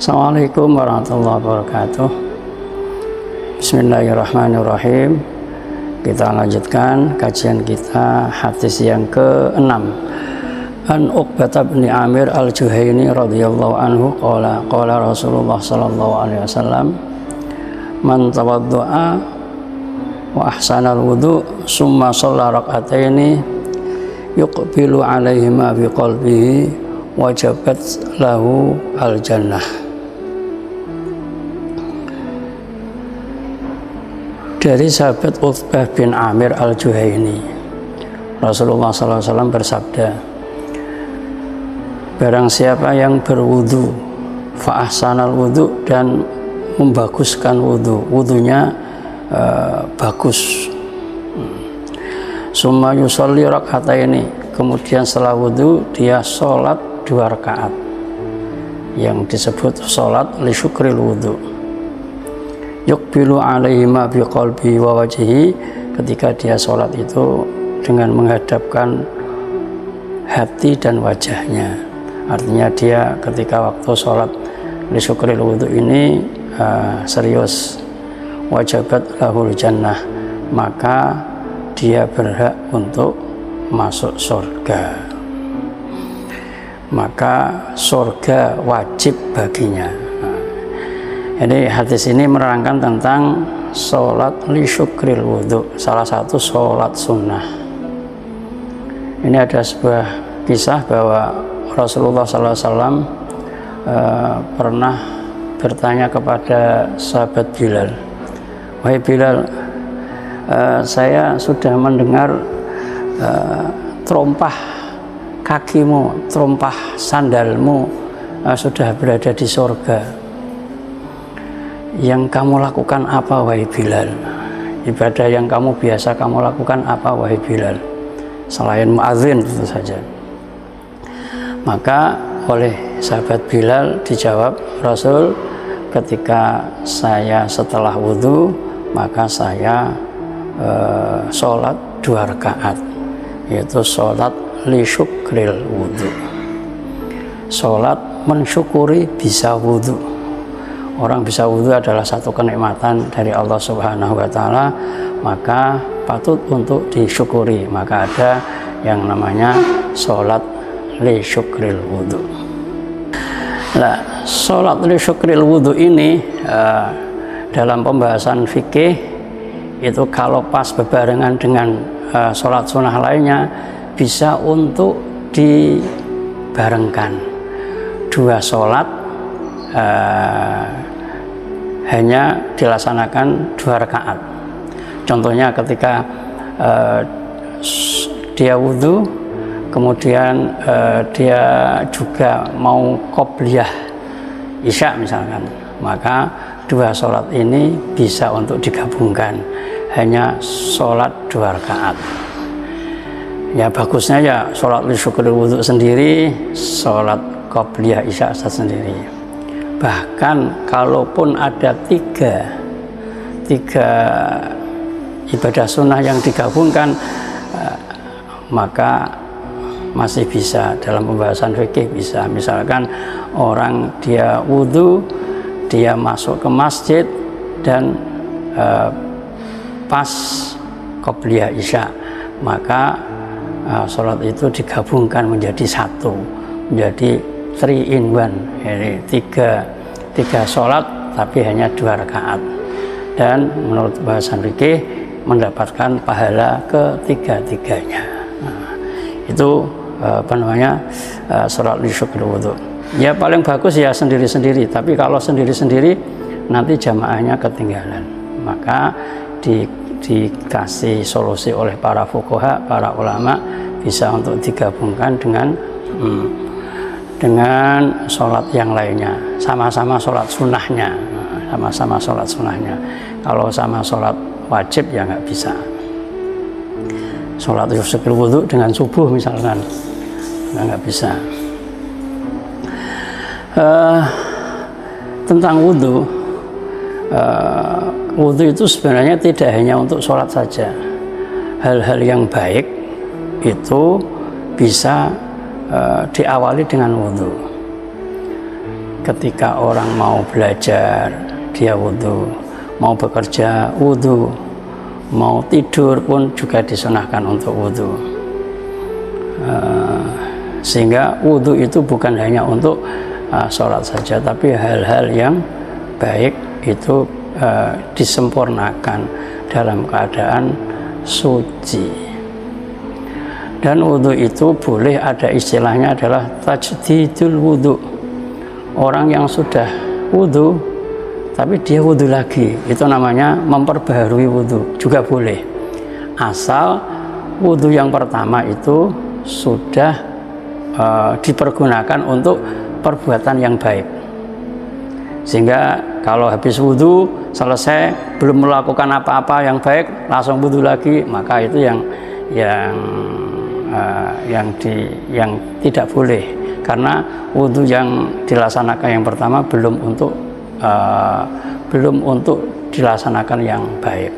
Assalamualaikum warahmatullahi wabarakatuh. Bismillahirrahmanirrahim. Kita lanjutkan kajian kita hadis yang ke-6. An Uqbah bin Amir al-Juhaini radhiyallahu anhu qala Rasulullah sallallahu alaihi wasallam man tawaddu'a wa ahsanal wudu summa shalla rak'ataini yuqbilu alaihima biqalbihi wajabat lahu al-jannah. Dari sahabat Uqbah bin Amir al-Juhaini, Rasulullah SAW bersabda, barang siapa yang berwudu fa ahsanal wudu, dan membaguskan wudu, wudunya bagus, summa yusolli rak'ataini, kemudian setelah wudu dia sholat 2 rakaat yang disebut sholat li syukril wudu, yuqbilu alaihima biqalbi wa wajhi, ketika dia sholat itu dengan menghadapkan hati dan wajahnya. Artinya dia ketika waktu sholat li syukril wudu ini serius, wajabat lahul jannah, maka dia berhak untuk masuk surga, maka surga wajib baginya. Jadi hadis ini menerangkan tentang sholat li syukril wudu, salah satu sholat sunnah. Ini ada sebuah kisah bahwa Rasulullah SAW pernah bertanya kepada sahabat Bilal, wahai Bilal, saya sudah mendengar terompah kakimu, terompah sandalmu sudah berada di surga. Yang kamu lakukan apa, wahai Bilal? Ibadah yang kamu biasa kamu lakukan apa, wahai Bilal? Selain muadzin tentu saja. Maka oleh sahabat Bilal dijawab Rasul, ketika saya setelah wudhu maka saya sholat 2 rakaat, yaitu sholat li syukril wudhu, sholat mensyukuri bisa wudhu. Orang bisa wudhu adalah satu kenikmatan dari Allah Subhanahu wa Ta'ala, maka patut untuk disyukuri. Maka ada yang namanya sholat li syukril wudhu. Nah, sholat li syukril wudhu ini dalam pembahasan fikih itu kalau pas bebarengan dengan sholat sunnah lainnya bisa untuk dibarengkan. 2 sholat hanya dilaksanakan 2 rakaat. Contohnya ketika dia wudhu, kemudian dia juga mau qobliyah isya misalkan, maka 2 sholat ini bisa untuk digabungkan, hanya sholat 2 rakaat. Ya bagusnya ya sholat li syukril wudhu sendiri, sholat qobliyah isya sendiri. Bahkan kalaupun ada tiga ibadah sunnah yang digabungkan, maka masih bisa dalam pembahasan fikih bisa. Misalkan orang dia wudhu, dia masuk ke masjid dan pas qobliyah isya, maka sholat itu digabungkan menjadi satu, menjadi 3 in 1, jadi tiga sholat tapi hanya 2 rakaat, dan menurut bahasan fikih mendapatkan pahala ketiga-tiganya. Nah, itu apa namanya, sholat li syukril wudu. Ya paling bagus ya sendiri-sendiri, tapi kalau sendiri-sendiri nanti jamaahnya ketinggalan, maka dikasih solusi oleh para fuqaha, para ulama, bisa untuk digabungkan dengan sholat yang lainnya, sama-sama sholat sunnahnya, sama-sama sholat sunnahnya. Kalau sama sholat wajib ya nggak bisa. Sholat syukril wudu dengan subuh misalkan, nggak bisa. Tentang wudu, wudu itu sebenarnya tidak hanya untuk sholat saja. Hal-hal yang baik itu bisa diawali dengan wudhu. ketika orang mau belajar dia wudhu, mau bekerja wudhu, mau tidur pun juga disunahkan untuk wudhu. Sehingga wudhu itu bukan hanya untuk sholat saja, tapi hal-hal yang baik itu disempurnakan dalam keadaan suci. Dan wudhu itu boleh ada istilahnya adalah tajdidul wudhu. Orang yang sudah wudhu tapi dia wudhu lagi, itu namanya memperbaharui wudhu, juga boleh, asal wudhu yang pertama itu sudah dipergunakan untuk perbuatan yang baik. Sehingga kalau habis wudhu selesai belum melakukan apa-apa yang baik langsung wudhu lagi, maka itu yang tidak boleh, karena wudhu yang dilaksanakan yang pertama belum untuk dilaksanakan yang baik.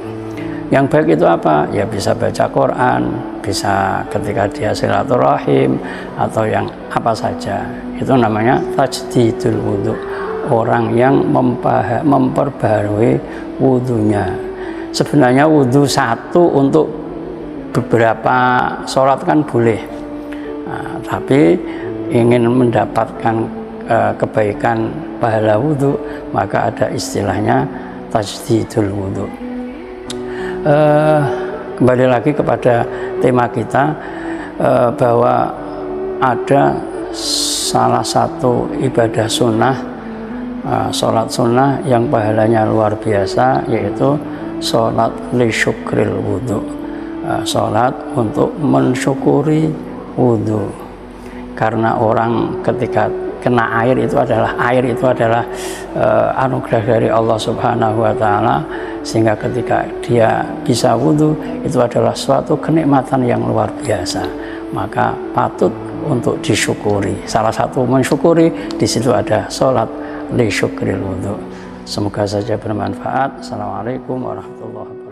Yang baik itu apa? Ya bisa baca Quran, bisa ketika dia silaturahim, atau yang apa saja. Itu namanya tajdidul wudhu. Orang yang memperbarui wudhunya. Sebenarnya wudhu satu untuk beberapa sholat kan boleh, tapi ingin mendapatkan kebaikan pahala wudhu, maka ada istilahnya tajdidul wudhu. Kembali lagi kepada tema kita, bahwa ada salah satu ibadah sunnah, sholat sunnah yang pahalanya luar biasa, yaitu sholat li syukril wudhu, sholat untuk mensyukuri wudhu. Karena orang ketika kena air itu adalah anugerah dari Allah Subhanahu wa Ta'ala, sehingga ketika dia bisa wudhu itu adalah suatu kenikmatan yang luar biasa, maka patut untuk disyukuri. Salah satu mensyukuri di situ ada sholat li syukril wudhu. Semoga saja bermanfaat. Assalamualaikum warahmatullahi wabarakatuh.